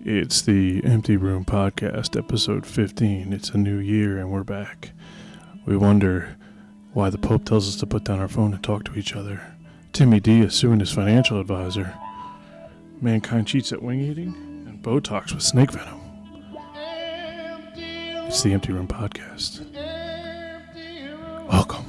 It's the Empty Room Podcast, episode 15. It's a new year and we're back. We wonder why the Pope tells us to put down our phone and talk to each other. Timmy D is suing his financial advisor. Mankind cheats at wing eating, and Botox with snake venom. It's the Empty Room Podcast. Welcome.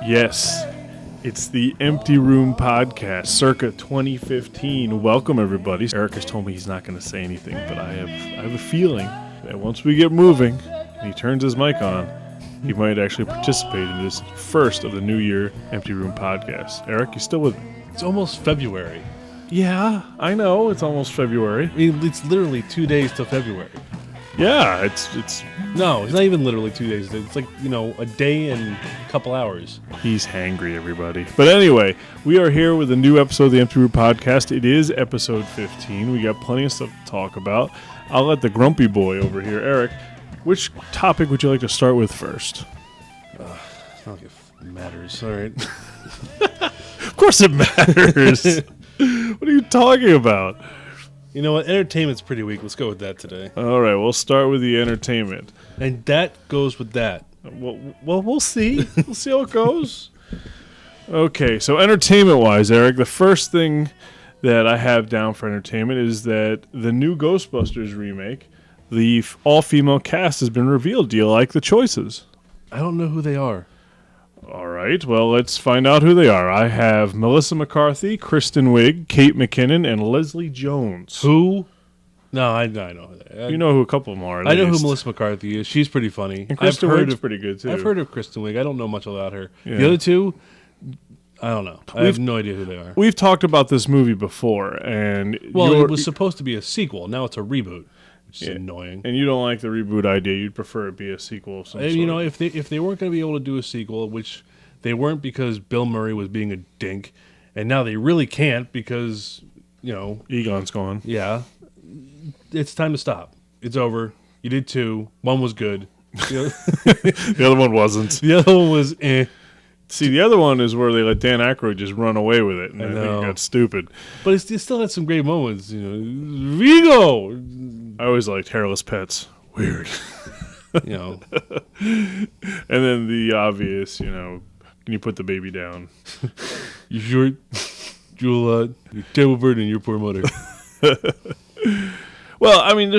Yes, it's the Empty Room Podcast, circa 2015. Welcome, everybody. Eric has told me he's not going to say anything, but I have a feeling that once we get moving and he turns his mic on, he might actually participate in this first of the New Year Empty Room Podcast. Eric, you still with me? It's almost February. Yeah, I know. It's almost February. I mean, it's literally 2 days till February. Yeah, it's No, it's not even literally 2 days. It's like, a day and a couple hours. He's hangry, everybody. But anyway, we are here with a new episode of the Empty Room Podcast. It is episode 15. We got plenty of stuff to talk about. I'll let the grumpy boy over here, Eric, which topic would you like to start with first? It's not like it matters. All right. Of course it matters. What are you talking about? You know what? Entertainment's pretty weak. Let's go with that today. All right, we'll start with the entertainment. And that goes with that. Well, we'll see. We'll see how it goes. Okay, so entertainment-wise, Eric, the first thing that I have down for entertainment is that the new Ghostbusters remake, the all-female cast has been revealed. Do you like the choices? I don't know who they are. All right, well, let's find out who they are. I have Melissa McCarthy, Kristen Wiig, Kate McKinnon, and Leslie Jones. Who? No, I know who they are. You know who a couple of them are, at I know who least. Melissa McCarthy is. She's pretty funny. And Kristen Wiig's pretty good, too. I've heard of Kristen Wiig. I don't know much about her. Yeah. The other two, I don't know. I have no idea who they are. We've talked about this movie before, and it was supposed to be a sequel. Now it's a reboot, which is annoying. And you don't like the reboot idea. You'd prefer it be a sequel of some sort. If they weren't going to be able to do a sequel, which they weren't because Bill Murray was being a dink, and now they really can't because, Egon's gone. Yeah. It's time to stop. It's over. You did two. One was good. The other one wasn't. The other one was eh. See, the other one is where they let Dan Aykroyd just run away with it, and I think it got stupid. But it still had some great moments. Vigo! I always liked Hairless Pets. Weird. And then the obvious, can you put the baby down? You short, Jewel, your table bird, and your poor mother. Well, I mean,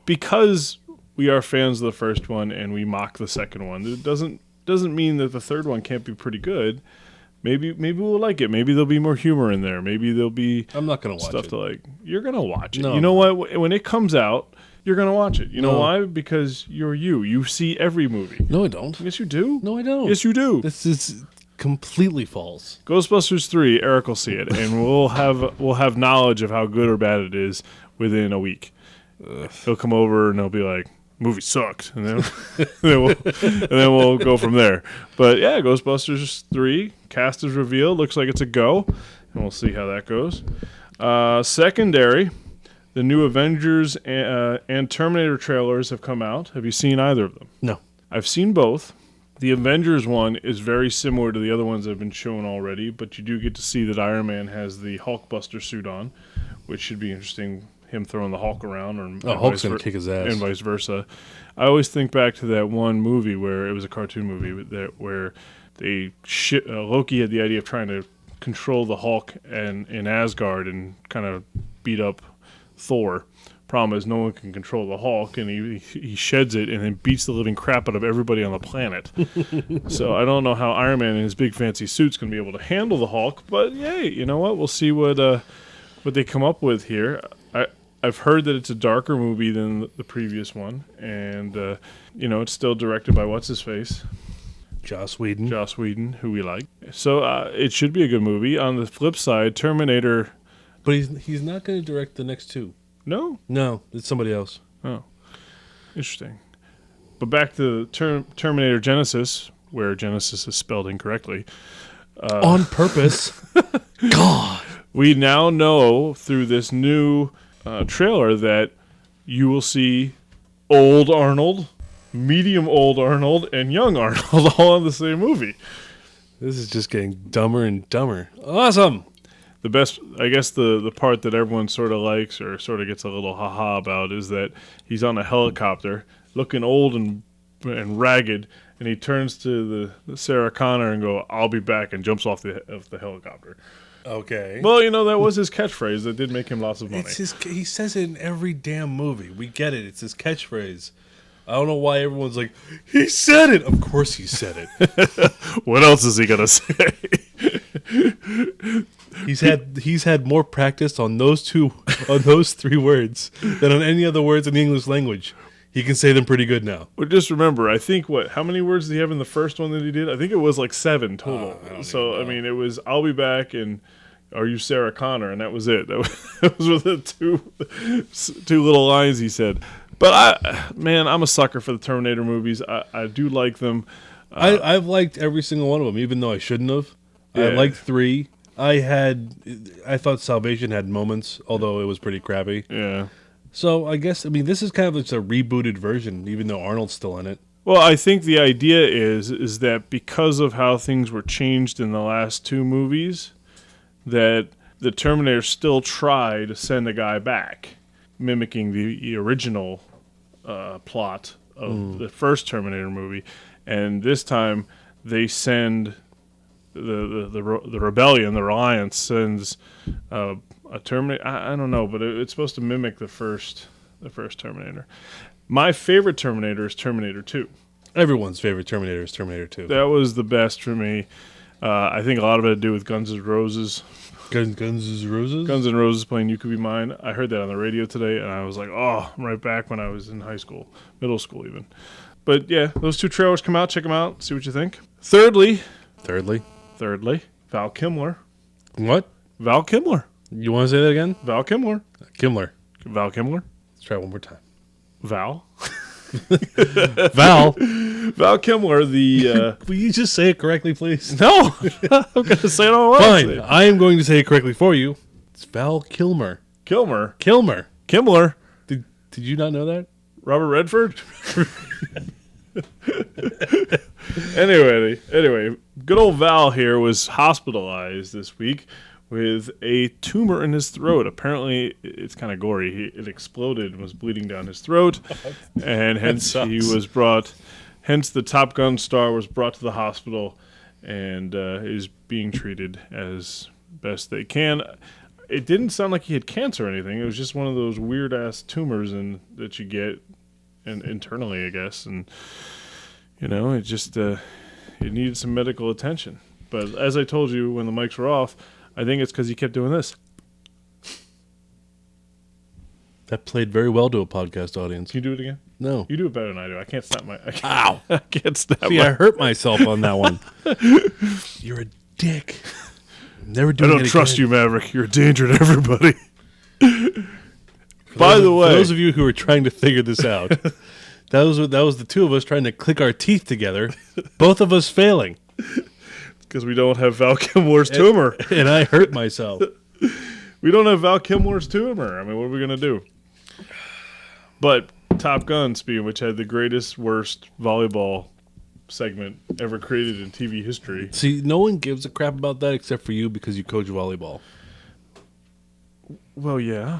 because we are fans of the first one and we mock the second one, it doesn't mean that the third one can't be pretty good. Maybe we'll like it. Maybe there'll be more humor in there. Maybe there'll be I'm not gonna watch stuff it. to like. You're gonna watch it. No. You know what? When it comes out, you're gonna watch it. You know why? Because you're you. You see every movie. No, I don't. Yes, you do. No, I don't. Yes, you do. This is completely false. Ghostbusters 3, Eric will see it, and we'll have knowledge of how good or bad it is within a week. He'll come over and he'll be like, "Movie sucked," and then we'll go from there. But yeah, Ghostbusters 3 cast is revealed. Looks like it's a go, and we'll see how that goes. Secondary, the new Avengers and Terminator trailers have come out. Have you seen either of them? No. I've seen both. The Avengers one is very similar to the other ones that have been shown already, but you do get to see that Iron Man has the Hulkbuster suit on, which should be interesting, him throwing the Hulk around. Hulk's going to kick his ass. And vice versa. I always think back to that one movie where it was a cartoon movie where Loki had the idea of trying to control the Hulk in Asgard and kind of beat up Thor. Problem is, no one can control the Hulk, and he sheds it and then beats the living crap out of everybody on the planet. So I don't know how Iron Man in his big fancy suit's going to be able to handle the Hulk, but yay, you know what? We'll see what they come up with here. I've heard that it's a darker movie than the previous one, and it's still directed by what's his face, Joss Whedon, who we like. So it should be a good movie. On the flip side, Terminator But he's not going to direct the next two. No? No, it's somebody else. Oh, interesting. But back to Terminator Genesis, where Genesis is spelled incorrectly. On purpose. God. We now know through this new trailer that you will see old Arnold, medium old Arnold, and young Arnold all in the same movie. This is just getting dumber and dumber. Awesome. The best, I guess, the part that everyone sort of likes or sort of gets a little ha-ha about is that he's on a helicopter, looking old and ragged, and he turns to the Sarah Connor and go, "I'll be back," and jumps off the helicopter. Okay. Well, that was his catchphrase. That did make him lots of money. He says it in every damn movie. We get it. It's his catchphrase. I don't know why everyone's like, he said it. Of course he said it. What else is he gonna say? He's had more practice on those three words than on any other words in the English language. He can say them pretty good now. Well, just remember, I think how many words did he have in the first one that he did? I think it was like 7 total. I mean, it was "I'll be back" and "Are you Sarah Connor?" and that was it. That was the two little lines he said. But I'm a sucker for the Terminator movies. I do like them. I've liked every single one of them, even though I shouldn't have. Yeah. I liked 3. I thought Salvation had moments, although it was pretty crappy. Yeah. So I guess, this is kind of just a rebooted version, even though Arnold's still in it. Well, I think the idea is that because of how things were changed in the last 2 movies, that the Terminator still try to send a guy back, mimicking the original plot of the first Terminator movie, and this time they send the rebellion, the Alliance sends a Terminator. I don't know, but it's supposed to mimic the first Terminator. My favorite Terminator is Terminator 2. Everyone's favorite Terminator is Terminator 2. That was the best for me. I think a lot of it had to do with Guns N' Roses. Guns N' Roses? Guns N' Roses playing "You Could Be Mine." I heard that on the radio today, and I was like, oh, I'm right back when I was in high school, middle school even. But yeah, those 2 trailers come out. Check them out. See what you think. Thirdly, Val Kilmer. What? Val Kilmer. You want to say that again? Val Kilmer. Val Kilmer. Let's try it one more time. Val. Val. Val Kilmer, the... Will you just say it correctly, please? No! I'm going to say it all Fine. I am going to say it correctly for you. It's Val Kilmer. Kilmer. Did you not know that? Robert Redford? Anyway, good old Val here was hospitalized this week with a tumor in his throat. Apparently, it's kind of gory. It exploded and was bleeding down his throat, and hence the Top Gun star was brought to the hospital and is being treated as best they can. It didn't sound like he had cancer or anything. It was just one of those weird-ass tumors that you get internally, I guess, and it just it needed some medical attention. But as I told you when the mics were off, I think it's because he kept doing this. That played very well to a podcast audience. Can you do it again? No. You do it better than I do. I can't snap my... Ow! I can't snap See, I hurt myself on that one. You're a dick. Never do it again. I don't trust you, Maverick. You're a danger to everybody. By the way... For those of you who are trying to figure this out, that was the 2 of us trying to click our teeth together, both of us failing. Because we don't have Val Kilmer's tumor. And I hurt myself. We don't have Val Kilmer's tumor. I mean, what are we going to do? But Top Gun, speaking of which, had the greatest, worst volleyball segment ever created in TV history. See, no one gives a crap about that except for you because you coach volleyball. Well, yeah.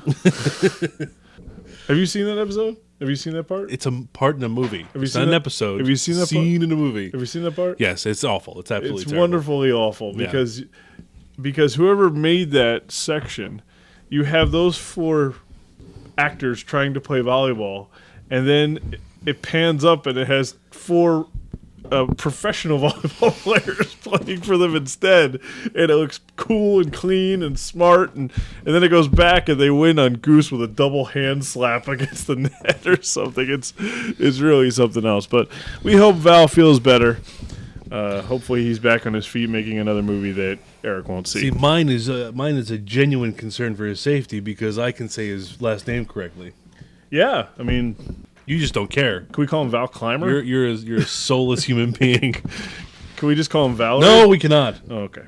Have you seen that episode? Have you seen that part? It's a part in a movie. It's not an episode. Have you seen that scene part? in a movie? Have you seen that part? Yes, it's awful. It's absolutely terrible. Wonderfully awful because whoever made that section, you have those 4 actors trying to play volleyball, and then it pans up and it has 4 professional volleyball players playing for them instead, and it looks cool and clean and smart, and then it goes back and they win on Goose with a double hand slap against the net or something. It's really something else. But we hope Val feels better. Hopefully he's back on his feet making another movie that Eric won't see. See, mine is a genuine concern for his safety because I can say his last name correctly. Yeah, I mean, You just don't care. can we call him Val Clymer? You're a soulless human being. Can we just call him Valerie? No, we cannot. Oh, okay.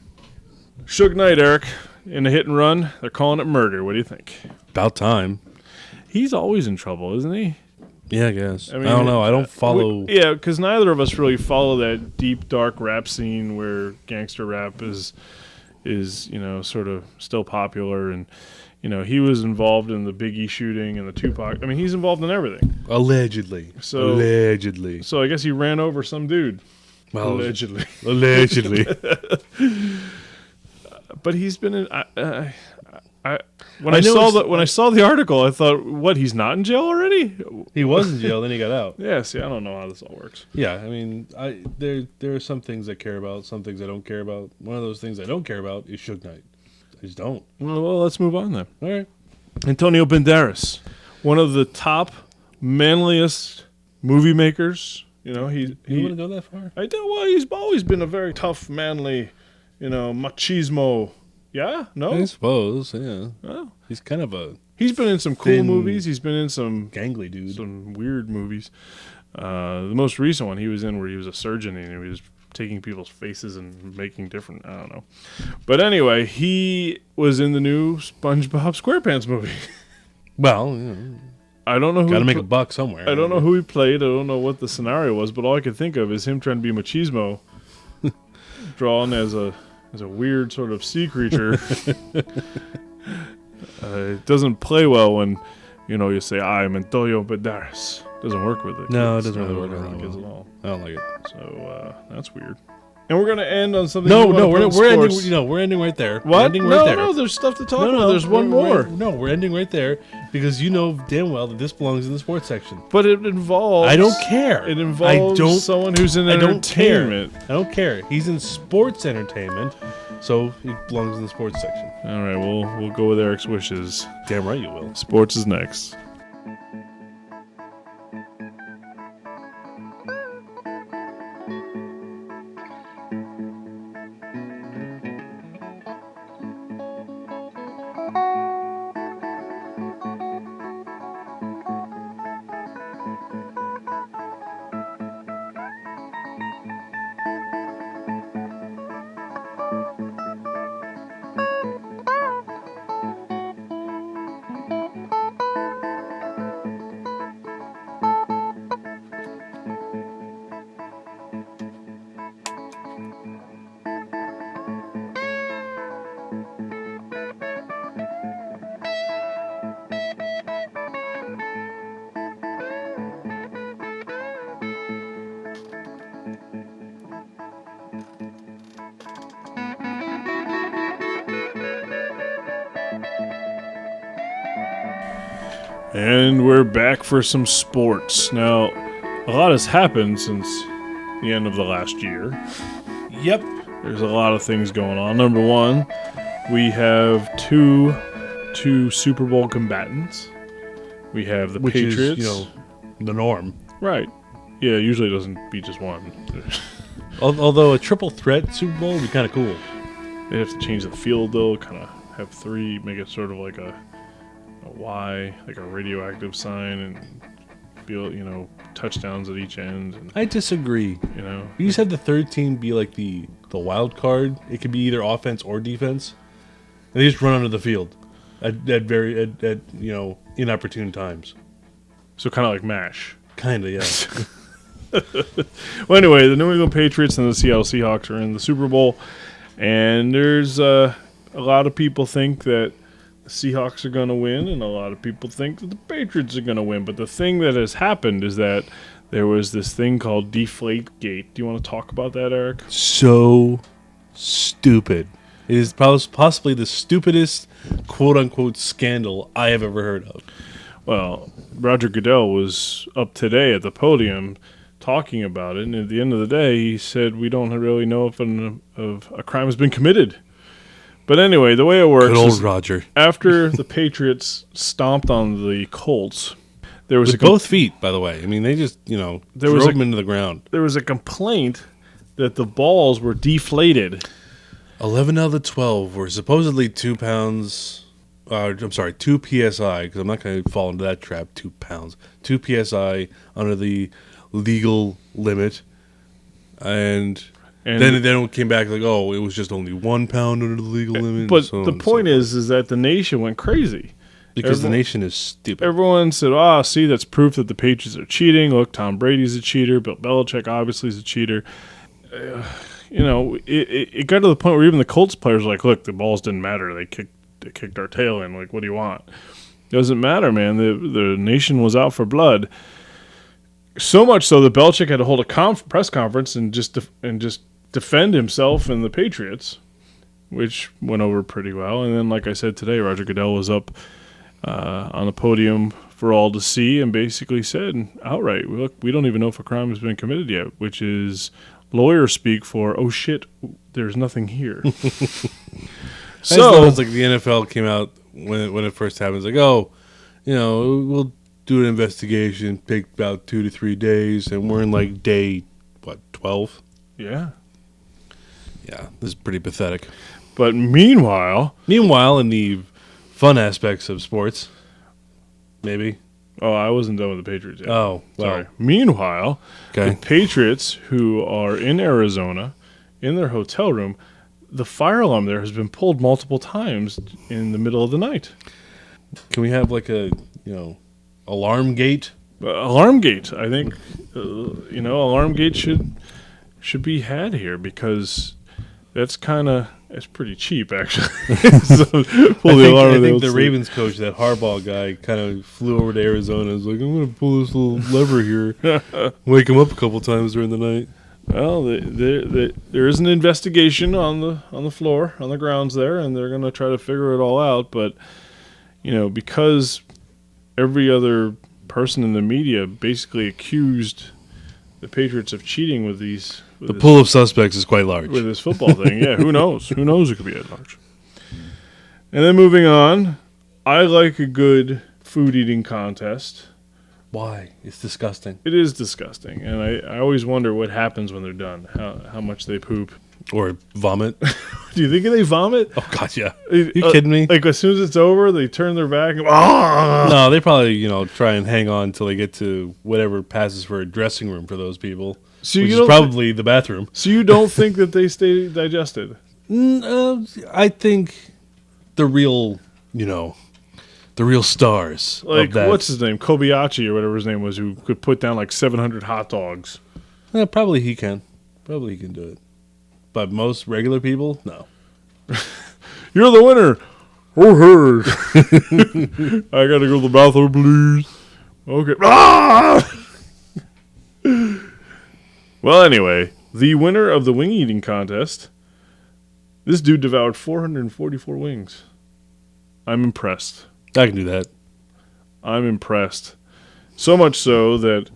Suge Knight, Eric, in a hit and run. They're calling it murder. What do you think? About time. He's always in trouble, isn't he? Yeah, I guess. I mean, I don't know. I don't follow. Yeah, because neither of us really follow that deep, dark rap scene where gangster rap is sort of still popular. And, he was involved in the Biggie shooting and the Tupac. I mean, he's involved in everything. Allegedly. So I guess he ran over some dude. Well, Allegedly. Allegedly. But he's been in. When I saw the article, I thought, what? He's not in jail already? He was in jail, then he got out. Yeah. See, I don't know how this all works. Yeah, I mean, there are some things I care about, some things I don't care about. One of those things I don't care about is Suge Knight. I just don't. Well, let's move on then. All right. Antonio Banderas, one of the top, manliest movie makers. He You want to go that far? I do. Well, he's always been a very tough, manly, machismo. Yeah? No? I suppose, yeah. Oh. He's kind of a He's been in some cool thin, movies. He's been in some gangly dude. some weird movies. The most recent one he was in where he was a surgeon and he was taking people's faces and making different, I don't know. But anyway, he was in the new SpongeBob SquarePants movie. Well, I don't know who got to make a buck somewhere. I don't know who he played. I don't know what the scenario was, but all I could think of is him trying to be machismo, drawn as a weird sort of sea creature. It doesn't play well when you say I'm Antonio Banderas. Doesn't work with it. No, it doesn't really work with with kids it at all. I don't like it. So that's weird. And we're gonna end on something. No, we're ending. We're ending right there. What? We're ending right there. No, there's stuff to talk about. There's one more. We're ending right there because you know damn well that this belongs in the sports section. But it involves. I don't care. It involves someone who's in entertainment. I don't care. He's in sports entertainment, so it belongs in the sports section. All right, we'll go with Eric's wishes. Damn right you will. Sports is next. And we're back for some sports. Now, a lot has happened since the end of the last year. Yep. There's a lot of things going on. Number one, we have two Super Bowl combatants. We have the Patriots. Is, the norm. Right. Yeah, usually it doesn't be just one. Although a triple threat Super Bowl would be kind of cool. They have to change the field, though. Kind of have three, make it sort of like a Y, like a radioactive sign, and build, touchdowns at each end. And, I disagree. You just have the third team be like the wild card. It could be either offense or defense. And they just run onto the field at inopportune times. So kind of like MASH. Kind of, yeah. Well, anyway, the New England Patriots and the Seattle Seahawks are in the Super Bowl, and there's a lot of people think that the Seahawks are going to win, and a lot of people think that the Patriots are going to win. But the thing that has happened is that there was this thing called Deflategate. Do you want to talk about that, Eric? So stupid. It is possibly the stupidest quote-unquote scandal I have ever heard of. Well, Roger Goodell was up today at the podium talking about it, and at the end of the day, he said we don't really know if a crime has been committed. But anyway, the way it works Good old is Roger. After the Patriots stomped on the Colts, there was With both feet, by the way. I mean, they just, drove them into the ground. There was a complaint that the balls were deflated. 11 out of the 12 were supposedly 2 pounds. 2 psi, because I'm not going to fall into that trap. 2 pounds. 2 psi under the legal limit. And then it came back like, oh, it was just only 1 pound under the legal limit. But the point is that the nation went crazy. Because the nation is stupid. Everyone said, see, that's proof that the Patriots are cheating. Look, Tom Brady's a cheater. Bill Belichick obviously is a cheater. It got to the point where even the Colts players were like, look, the balls didn't matter. They kicked our tail in. Like, what do you want? Doesn't matter, man. The nation was out for blood. So much so that Belichick had to hold a press conference and just defend himself and the Patriots, which went over pretty well. And then, like I said today, Roger Goodell was up on the podium for all to see and basically said outright, look, we don't even know if a crime has been committed yet, which is lawyer speak for, oh shit, there's nothing here. So it's like the NFL came out when it first happened. It's like, we'll do an investigation, take about 2 to 3 days, and we're in like day 12? Yeah. Yeah, this is pretty pathetic. But meanwhile, in the fun aspects of sports, maybe. Oh, I wasn't done with the Patriots yet. Oh, well. Sorry. Meanwhile, the Patriots, who are in Arizona, in their hotel room, the fire alarm there has been pulled multiple times in the middle of the night. Can we have like a, alarm gate? Alarm gate. I think, alarm gate should be had here because it's pretty cheap, actually. I think the Ravens coach, that Harbaugh guy, kind of flew over to Arizona and was like, I'm going to pull this little lever here, wake him up a couple times during the night. Well, there is an investigation on the floor, on the grounds there, and they're going to try to figure it all out. But, because every other person in the media basically accused the Patriots of cheating with these... The pool of suspects is quite large. With this football thing, yeah, who knows? Who knows it could be at large. And then moving on, I like a good food-eating contest. Why? It's disgusting. It is disgusting, and I always wonder what happens when they're done, how much they poop. Or vomit. Do you think they vomit? Oh, God, yeah. You kidding me? Like, as soon as it's over, they turn their back and... Ah! No, they probably, try and hang on until they get to whatever passes for a dressing room for those people. So which is probably the bathroom. So you don't think that they stay digested? I think the real, the real stars like, of that. What's his name? Kobayashi or whatever his name was, who could put down like 700 hot dogs. Probably he can. Probably he can do it. But most regular people, no. You're the winner. Oh, hey. I gotta go to the bathroom, please. Okay. Ah! Well, anyway, the winner of the wing eating contest, this dude devoured 444 wings. I'm impressed. I can do that. I'm impressed. So much so that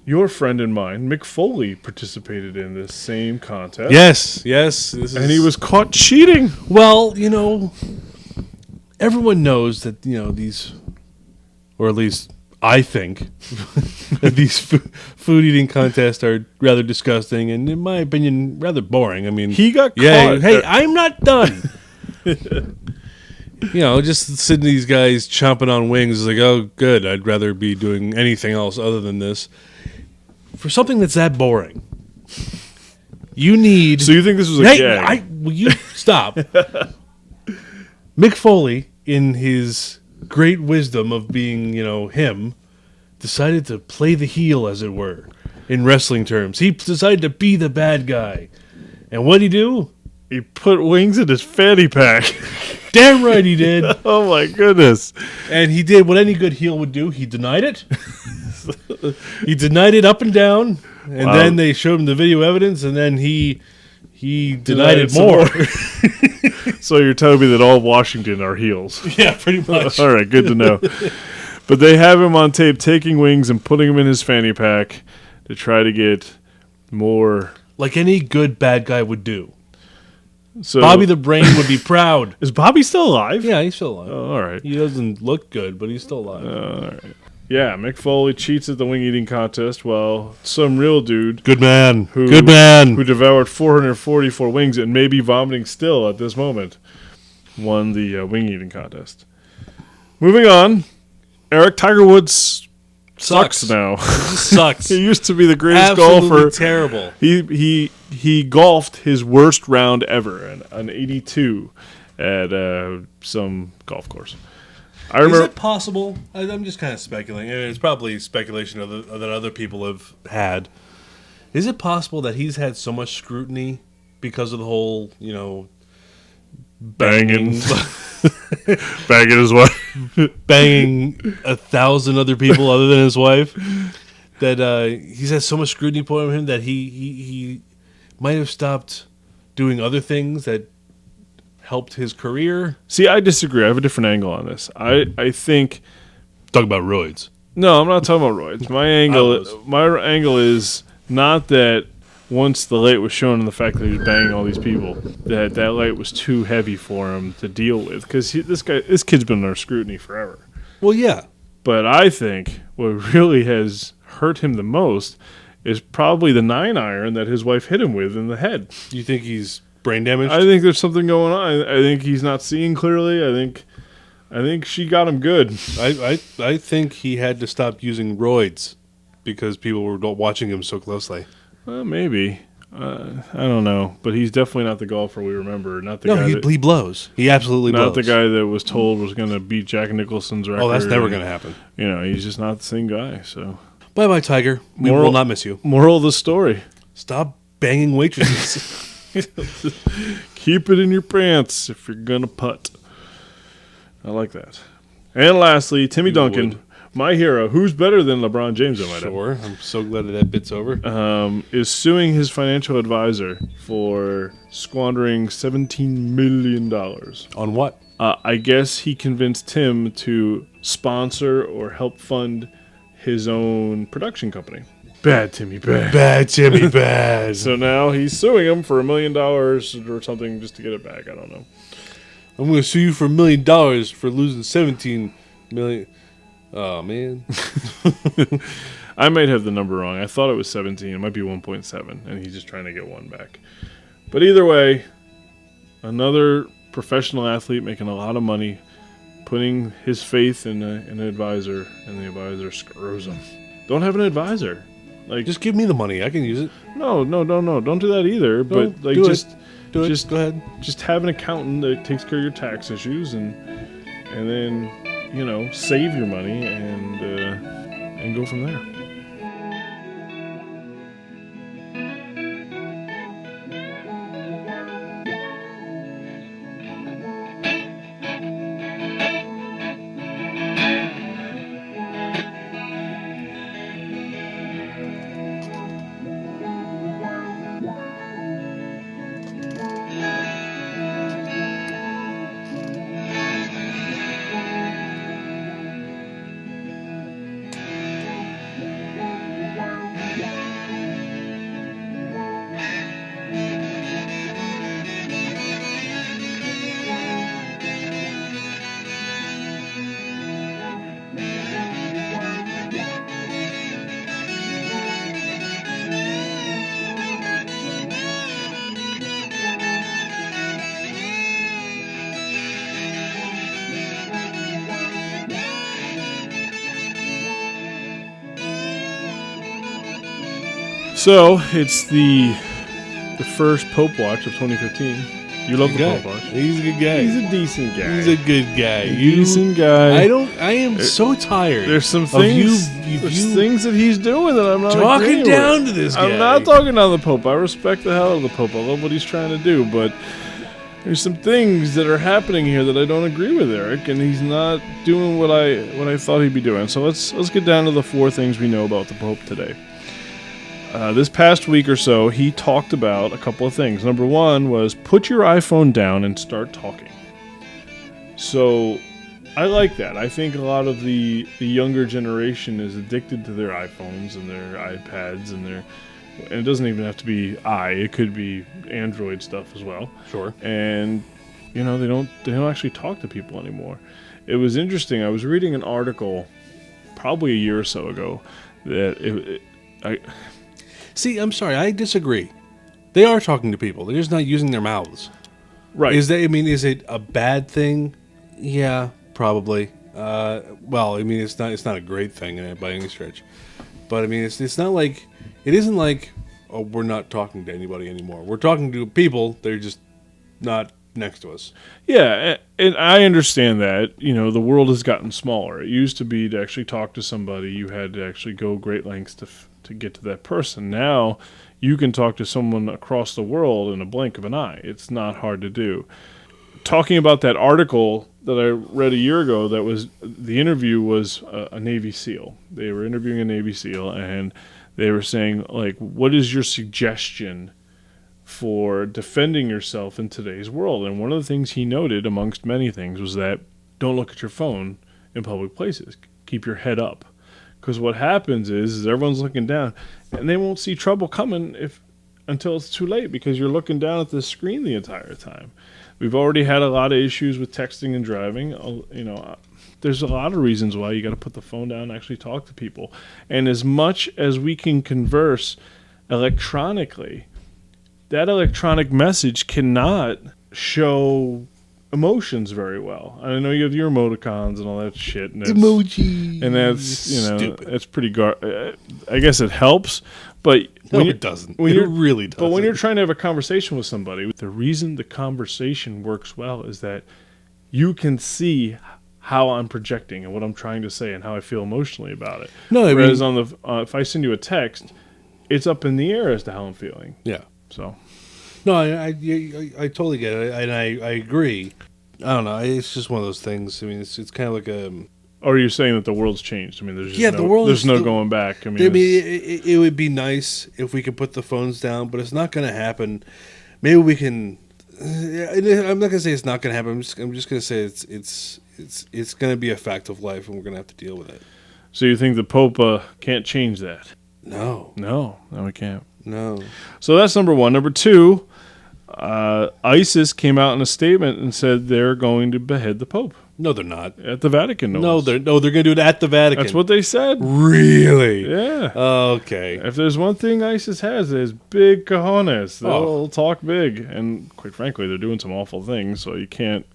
your friend and mine, Mick Foley, participated in this same contest. Yes. And he was caught cheating. Well, everyone knows that, these, or at least I think, that these food eating contests are rather disgusting and, in my opinion, rather boring. I mean, he got caught. Hey, I'm not done. Just sitting these guys chomping on wings is like, oh, good. I'd rather be doing anything else other than this. For something that's that boring, you need... So you think this was a gag? Will you stop? Mick Foley, in his great wisdom of being, him, decided to play the heel, as it were, in wrestling terms. He decided to be the bad guy. And what'd he do? He put wings in his fanny pack. Damn right he did. Oh, my goodness. And he did what any good heel would do. He denied it. He denied it up and down. And then they showed him the video evidence, and then he denied it more. So you're telling me that all of Washington are heels? Yeah, pretty much. All right, good to know. But they have him on tape taking wings and putting them in his fanny pack to try to get more... Like any good bad guy would do. So Bobby the Brain would be proud. Is Bobby still alive? Yeah, he's still alive. Oh, all right. He doesn't look good, but he's still alive. All right. Yeah, Mick Foley cheats at the wing eating contest while some real dude Good man. who devoured 444 wings and may be vomiting still at this moment won the wing eating contest. Moving on, Eric Tiger Woods sucks now. Sucks. He used to be the greatest Absolutely golfer. terrible. He golfed his worst round ever, an 82 at some golf course. I remember. Is it possible? I'm just kind of speculating. It's probably speculation that other people have had. Is it possible that he's had so much scrutiny because of the whole, banging his wife, banging 1,000 other people other than his wife, that he's had so much scrutiny put on him that he might have stopped doing other things that helped his career? See, I disagree. I have a different angle on this. I think. Talk about roids. No, I'm not talking about roids. My angle is not that once the light was shown and the fact that he was banging all these people, that light was too heavy for him to deal with. Because this kid's been under scrutiny forever. Well, yeah. But I think what really has hurt him the most is probably the 9-iron that his wife hit him with in the head. You think he's brain damaged? I think there's something going on. I think he's not seeing clearly. I think she got him good. I think he had to stop using roids because people were watching him so closely. Well, maybe. I don't know. But he's definitely not the golfer we remember. Not the no, guy he blows. He absolutely blows. Not the guy that was told was going to beat Jack Nicholson's record. Oh, that's never going to happen. He's just not the same guy. So, bye-bye, Tiger. We will not miss you. Moral of the story. Stop banging waitresses. Keep it in your pants if you're going to putt. I like that. And lastly, Timmy Duncan, my hero, who's better than LeBron James, I might add. Sure. I'm so glad that bit's over. Is suing his financial advisor for squandering $17 million. On what? I guess he convinced Tim to sponsor or help fund his own production company. Bad Timmy, bad. Bad Timmy, bad. So now he's suing him for $1 million or something just to get it back. I don't know. I'm going to sue you for $1 million for losing 17 million. Oh, man. I might have the number wrong. I thought it was 17. It might be 1.7, and he's just trying to get one back. But either way, another professional athlete making a lot of money, putting his faith in an advisor, and the advisor screws him. Don't have an advisor. Just give me the money. I can use it. No. Don't do that either. But Go ahead. Just have an accountant that takes care of your tax issues, and then save your money and go from there. So it's the first Pope Watch of 2015. You love the Pope Watch. He's a good guy. He's a decent guy. He's a good guy. Decent guy. I am so tired. There's some things. There's things that he's doing that I'm not talking down to this guy. I'm not talking down the Pope. I respect the hell of the Pope. I love what he's trying to do, but there's some things that are happening here that I don't agree with Eric, and he's not doing what I thought he'd be doing. So let's get down to the 4 things we know about the Pope today. This past week or so, he talked about a couple of things. Number 1 was put your iPhone down and start talking. So I like that. I think a lot of the younger generation is addicted to their iPhones and their iPads and it doesn't even have to be it could be Android stuff as well. Sure. And they don't actually talk to people anymore. It was interesting. I was reading an article probably a year or so ago that See, I'm sorry, I disagree. They are talking to people. They're just not using their mouths. right. Is it a bad thing? Yeah, probably. Well, I mean, it's not a great thing by any stretch. But I mean, it's not like it isn't like we're not talking to anybody anymore. We're talking to people. They're just not next to us. Yeah, and I understand that. The world has gotten smaller. It used to be to actually talk to somebody, you had to actually go great lengths to get to that person. Now, you can talk to someone across the world in a blink of an eye. It's not hard to do. Talking about that article that I read a year ago, the interview was a Navy SEAL. They were interviewing a Navy SEAL, and they were saying, like, what is your suggestion for defending yourself in today's world? And one of the things he noted, amongst many things, was that don't look at your phone in public places. Keep your head up. Because what happens is everyone's looking down, and they won't see trouble coming until it's too late, because you're looking down at the screen the entire time. We've already had a lot of issues with texting and driving. There's a lot of reasons why you got to put the phone down and actually talk to people. And as much as we can converse electronically, that electronic message cannot show emotions very well. I know you have your emoticons and all that shit. And Emoji. And that's, Stupid. that's pretty I guess it helps, but It doesn't. It really doesn't. But when you're trying to have a conversation with somebody, the reason the conversation works well is that you can see how I'm projecting and what I'm trying to say and how I feel emotionally about it. No, Whereas if I send you a text, it's up in the air as to how I'm feeling. Yeah. So. No, I totally get it, and I agree. I don't know. It's just one of those things. I mean, it's kind of like a. Or are you saying that the world's changed? I mean, there's just the world. There's no going back. I mean, it would be nice if we could put the phones down, but it's not going to happen. Maybe we can. I'm not going to say it's not going to happen. I'm just going to say it's going to be a fact of life, and we're going to have to deal with it. So you think the Pope can't change that? No, we can't. No. So that's number one. Number two, ISIS came out in a statement and said they're going to behead the Pope. No, they're not. At the Vatican, they're going to do it at the Vatican. That's what they said. Really? Yeah. Okay. If there's one thing ISIS has, is big cojones. They'll talk big. And quite frankly, they're doing some awful things, so you can't...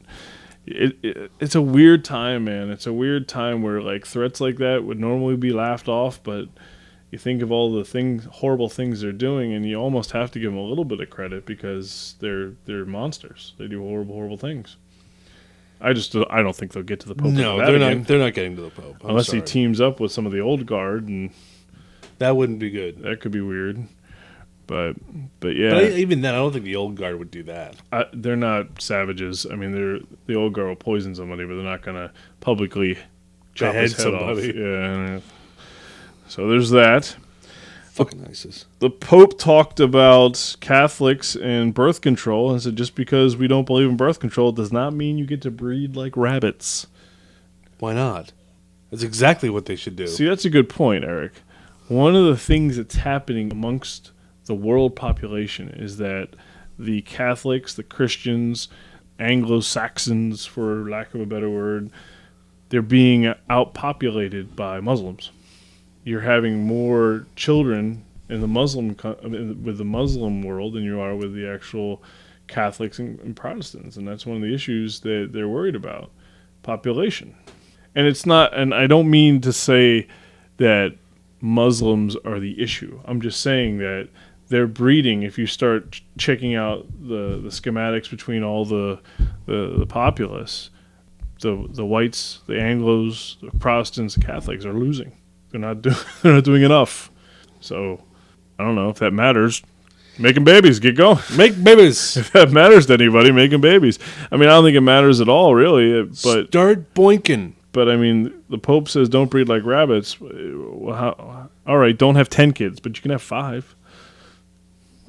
It's a weird time, man. It's a weird time where like threats like that would normally be laughed off, but you think of all the horrible things they're doing, and you almost have to give them a little bit of credit because they're monsters. They do horrible, horrible things. I don't think they'll get to the Pope. No, they're not getting to the Pope. Unless he teams up with some of the old guard, and that wouldn't be good. That could be weird. But yeah. But even then, I don't think the old guard would do that. They're not savages. I mean, the old guard will poison somebody, but they're not going to publicly chop his head off. Yeah. So there's that. Fucking ISIS. The Pope talked about Catholics and birth control and said just because we don't believe in birth control does not mean you get to breed like rabbits. Why not? That's exactly what they should do. See, that's a good point, Eric. One of the things that's happening amongst the world population is that the Catholics, the Christians, Anglo-Saxons, for lack of a better word, they're being outpopulated by Muslims. You're having more children in the with the Muslim world than you are with the actual Catholics and Protestants, and that's one of the issues that they're worried about: population. And it's not. And I don't mean to say that Muslims are the issue. I'm just saying that they're breeding. If you start checking out the schematics between all the populace, the whites, the Anglos, the Protestants, the Catholics are losing. They're not doing enough. So I don't know if that matters. Making babies, get going. Make babies. If that matters to anybody, making babies. I mean, I don't think it matters at all, really. But start boinking. But I mean, the Pope says don't breed like rabbits. Well, all right, don't have 10 kids, but you can have 5.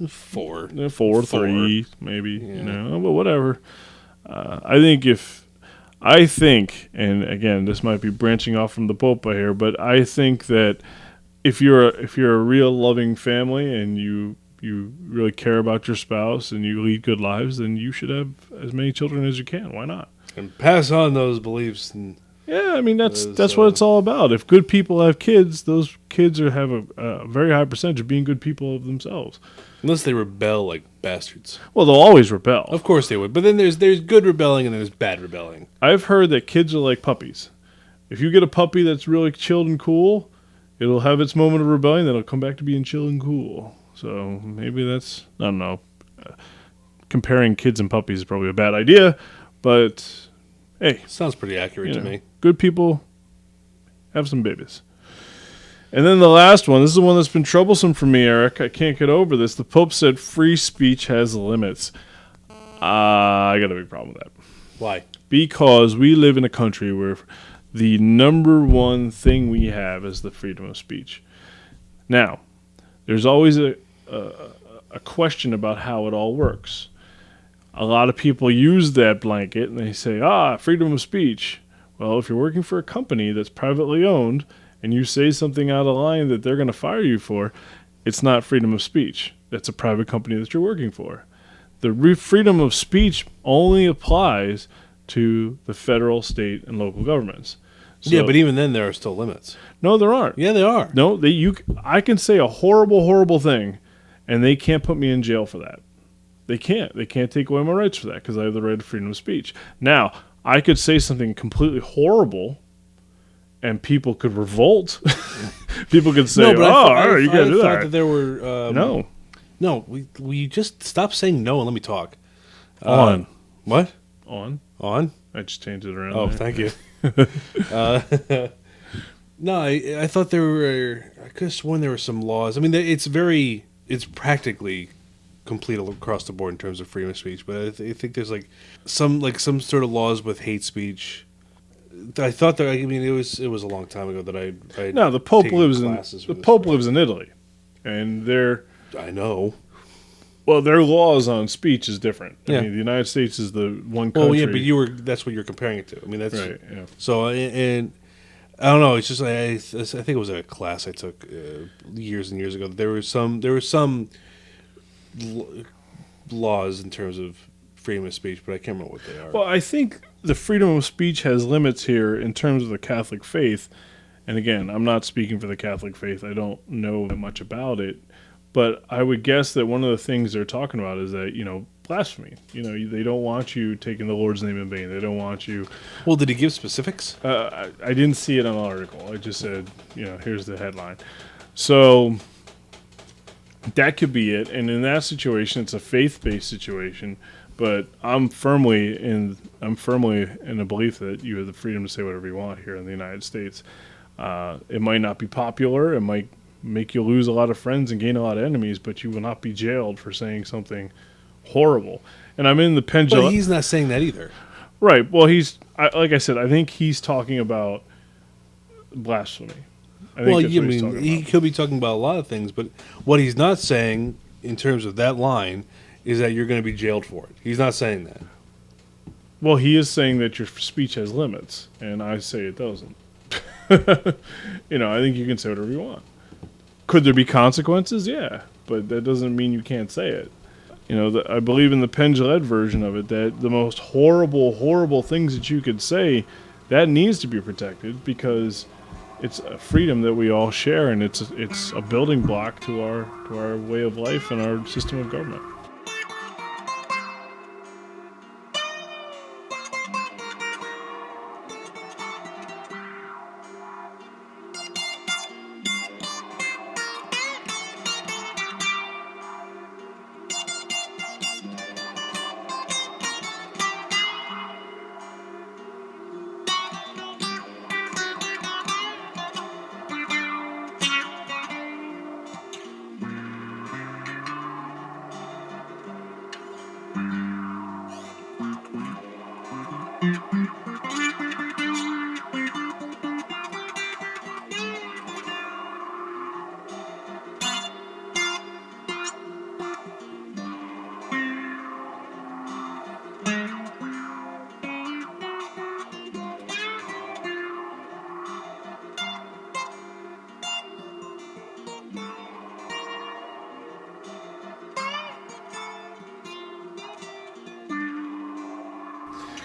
4, 3, maybe. Yeah. But whatever. I think, and again, this might be branching off from the Pope here, but I think that if you're a real loving family and you really care about your spouse and you lead good lives, then you should have as many children as you can. Why not? And pass on those beliefs and Yeah, I mean that's Is, what it's all about. If good people have kids, those kids have a very high percentage of being good people of themselves. unless they rebel like bastards. Well, they'll always rebel. Of course they would. But then there's good rebelling and there's bad rebelling. I've heard that kids are like puppies. If you get a puppy that's really chilled and cool, it'll have its moment of rebellion, then it'll come back to being chill and cool. So maybe that's, I don't know. Comparing kids and puppies is probably a bad idea, but hey. Sounds pretty accurate to me. Good people have some babies. And then the last one, this is the one that's been troublesome for me, Eric. I can't get over this. The Pope said free speech has limits. I got a big problem with that. Why? Because we live in a country where the number one thing we have is the freedom of speech. Now, there's always a question about how it all works. A lot of people use that blanket and they say, freedom of speech. Well, if you're working for a company that's privately owned and you say something out of line that they're going to fire you for, it's not freedom of speech. That's a private company that you're working for. The freedom of speech only applies to the federal, state, and local governments. So, yeah, but even then there are still limits. No, there aren't. Yeah, they are. No, I can say a horrible, horrible thing, and they can't put me in jail for that. They can't. They can't take away my rights for that because I have the right to freedom of speech. Now, I could say something completely horrible, and people could revolt. People could say, you can't do that. That there were no. We just stop saying no and let me talk. On what? On. I just changed it around. Oh, there. thank you. No, I thought there were. I could have sworn there were some laws. I mean, it's practically complete across the board in terms of freedom of speech. But I think there's some sort of laws with hate speech. I thought that. I mean, it was a long time ago that I no, the Pope lives in Italy, and I know. Well, their laws on speech is different. Yeah. I mean, the United States is the one country. Oh yeah, but that's what you're comparing it to. I mean, that's right. Yeah. So and I don't know. It's just I think it was a class I took years and years ago. There were some laws in terms of freedom of speech, but I can't remember what they are. Well, I think the freedom of speech has limits here in terms of the Catholic faith. And again, I'm not speaking for the Catholic faith. I don't know much about it. But I would guess that one of the things they're talking about is that, blasphemy. They don't want you taking the Lord's name in vain. They don't want you. Well, did he give specifics? I didn't see it on an article. I just said, here's the headline. So that could be it. And in that situation, it's a faith-based situation. But I'm firmly in the belief that you have the freedom to say whatever you want here in the United States. It might not be popular. It might make you lose a lot of friends and gain a lot of enemies, but you will not be jailed for saying something horrible. And I'm in the pendulum. But he's not saying that either. Right. Well, like I said, I think he's talking about blasphemy. He could be talking about a lot of things, but what he's not saying in terms of that line is that you're going to be jailed for it. He's not saying that. Well, he is saying that your speech has limits, and I say it doesn't. I think you can say whatever you want. Could there be consequences? Yeah, but that doesn't mean you can't say it. I believe in the Penn-Jillette version of it that the most horrible, horrible things that you could say, that needs to be protected because it's a freedom that we all share, and it's a building block to our way of life and our system of government.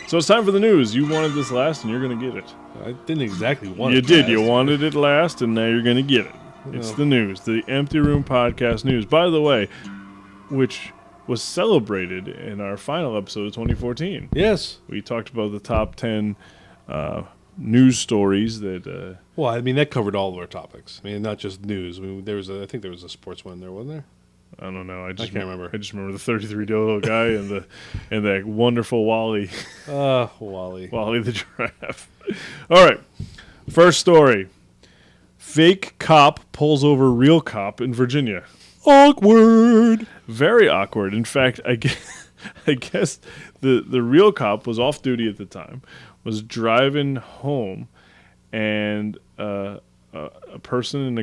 So it's time for the news. You wanted this last, and you're going to get it. I didn't exactly want it. You did. last. You wanted it last, and now you're going to get it. It's the news, the Empty Room Podcast news. By the way, which was celebrated in our final episode of 2014. Yes. We talked about the top 10 news stories that... Well, I mean, that covered all of our topics. I mean, not just news. I mean, I think there was a sports one there, wasn't there? I don't know. I can't remember. I just remember the 33-year-old guy and that wonderful Wally. Wally. Wally the giraffe. All right. First story. Fake cop pulls over real cop in Virginia. Awkward. Very awkward. In fact, I guess the real cop was off duty at the time, was driving home, and a person in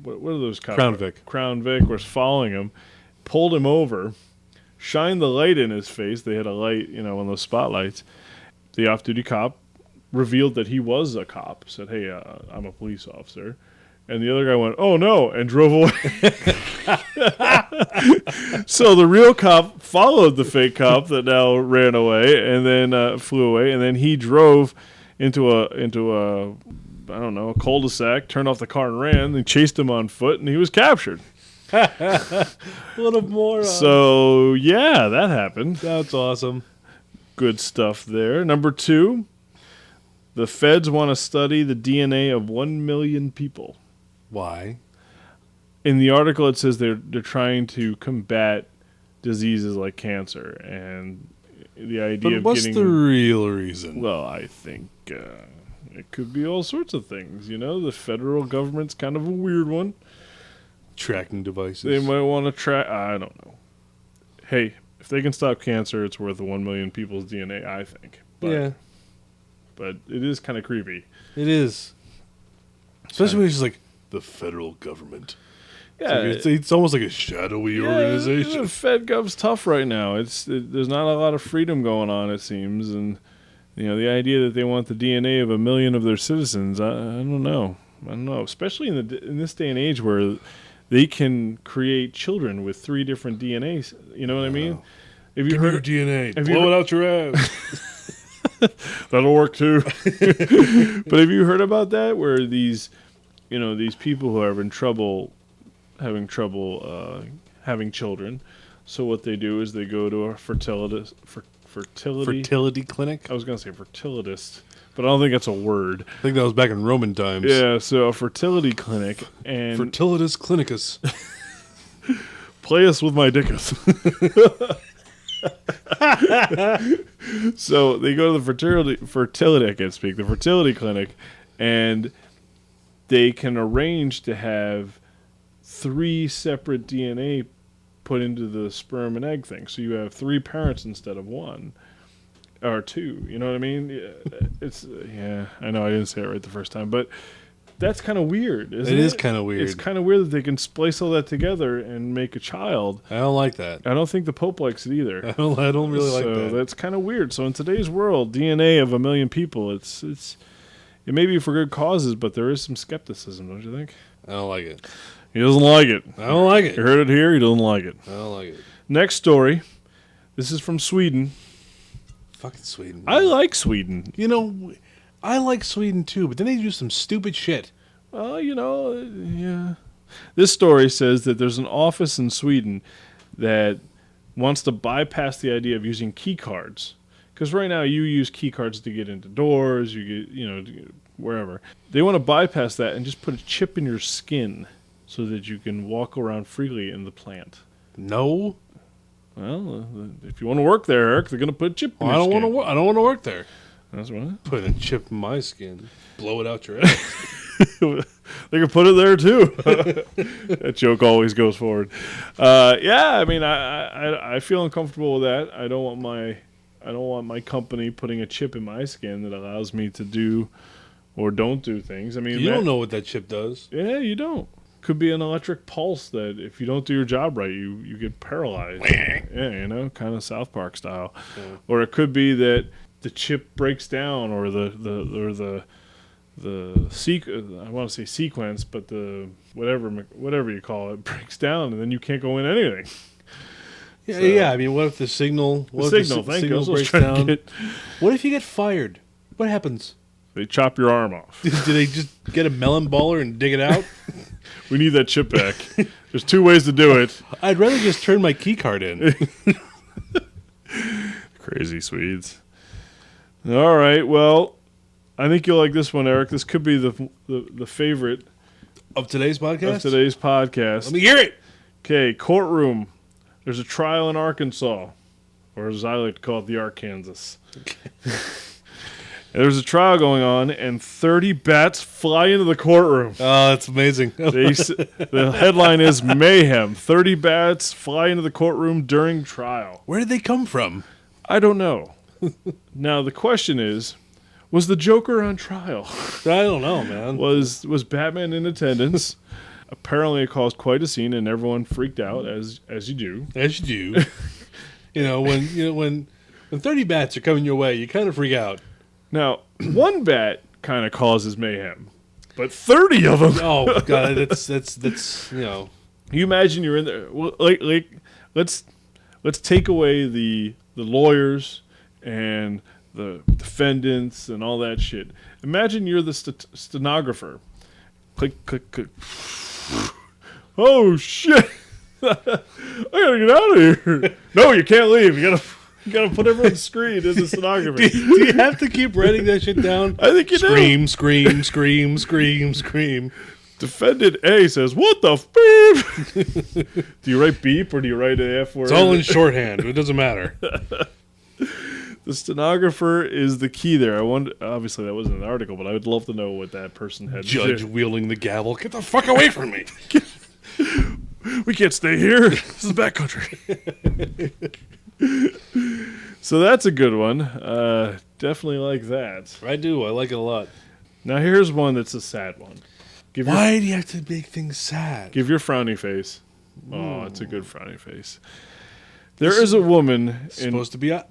what are those cops? Crown Vic was following him, pulled him over, shined the light in his face. They had a light, one of those spotlights. The off-duty cop revealed that he was a cop, said, "Hey, I'm a police officer." And the other guy went, "Oh, no," and drove away. So the real cop followed the fake cop that now ran away and then flew away. And then he drove into a I don't know, a cul-de-sac, turned off the car and ran. They chased him on foot, and he was captured. What a moron. So, yeah, that happened. That's awesome. Good stuff there. Number 2, the feds want to study the DNA of 1 million people. Why? In the article, it says they're trying to combat diseases like cancer, and the idea of what's getting... the real reason? Well, I think it could be all sorts of things. The federal government's kind of a weird one. Tracking devices. They might want to track... I don't know. Hey, if they can stop cancer, it's worth 1 million people's DNA, I think. Yeah. But it is kind of creepy. It is. Especially when it's just like, the federal government. Yeah, it's almost like a shadowy organization. The Fed gov's tough right now. There's not a lot of freedom going on, it seems, and the idea that they want the DNA of 1 million of their citizens, I don't know. Especially in this day and age where they can create children with 3 different DNAs. You know what I mean? Have you heard your DNA? Blow it out your ass. That'll work too. But have you heard about that? Where these people who are having trouble having children. So what they do is they go to a fertility clinic. I was going to say fertilitist, but I don't think that's a word. I think that was back in Roman times. Yeah, so a fertility clinic and Fertilitus clinicus. Play us with my dickus. So they go to the fertility. I can't speak. The fertility clinic, and they can arrange to have 3 separate DNA put into the sperm and egg thing. So you have 3 parents instead of 1 or 2. You know what I mean? I know I didn't say it right the first time, but that's kind of weird, isn't it? It is kind of weird. It's kind of weird that they can splice all that together and make a child. I don't like that. I don't think the Pope likes it either. I don't really like that. So that's kind of weird. So in today's world, DNA of 1 million people, it may be for good causes, but there is some skepticism, don't you think? I don't like it. He doesn't like it. I don't like it. You heard it here. He doesn't like it. I don't like it. Next story. This is from Sweden. Fucking Sweden. I like Sweden. I like Sweden too, but then they do some stupid shit. Well, yeah. This story says that there's an office in Sweden that wants to bypass the idea of using key cards. Because right now you use key cards to get into doors, you get, wherever. They want to bypass that and just put a chip in your skin so that you can walk around freely in the plant. No. Well, if you want to work there, Eric, they're going to put a chip in your skin. I don't want to work there. That's what. Put a chip in my skin. Blow it out your ass. They can put it there too. That joke always goes forward. I mean, I feel uncomfortable with that. I don't want my company putting a chip in my skin that allows me to do or don't do things. I mean, you don't know what that chip does. Yeah, you don't. Could be an electric pulse that if you don't do your job right, you get paralyzed. Yeah, kind of South Park style. Yeah. Or it could be that the chip breaks down, or the I want to say sequence, but the whatever you call it breaks down, and then you can't go in anything. Yeah, So- yeah. I mean, what if the signal? What The if signal, thank you. I signal was breaks trying to down? get- What if you get fired? What happens? They chop your arm off. Do they just get a melon baller and dig it out? We need that chip back. There's 2 ways to do it. I'd rather just turn my key card in. Crazy Swedes. All right, well, I think you'll like this one, Eric. This could be the favorite Of today's podcast? of today's podcast. Let me hear it. Okay, courtroom. There's a trial in Arkansas, or as I like to call it, the Arkansas. There's a trial going on, and 30 bats fly into the courtroom. Oh, that's amazing. The headline is Mayhem. 30 bats fly into the courtroom during trial. Where did they come from? I don't know. Now, the question is, was the Joker on trial? I don't know, man. Was Batman in attendance? Apparently, it caused quite a scene, and everyone freaked out, as you do. As you do. when 30 bats are coming your way, you kind of freak out. Now, one bat kind of causes mayhem, but 30 of them. Oh god, that's You imagine you're in there. Well, like let's take away the lawyers and the defendants and all that shit. Imagine you're the stenographer. Click, click, click. Oh shit! I gotta get out of here. No, you can't leave. You gotta put everyone on the screen as a stenographer. do you have to keep writing that shit down? I think you do. Scream, scream, scream, scream, scream. Defendant A says, "What the beep?" Do you write beep or do you write an F word? It's all in shorthand. It doesn't matter. The stenographer is the key there. I wonder. Obviously, that wasn't an article, but I would love to know what that person had. Judge to do. wielding the gavel. Get the fuck away from me. We can't stay here. This is backcountry. So that's a good one. Definitely like that. I do. I like it a lot. Now here's one that's a sad one. Why do you have to make things sad? Give your frowny face. Oh, it's a good frowny face. There is a woman It's supposed to be a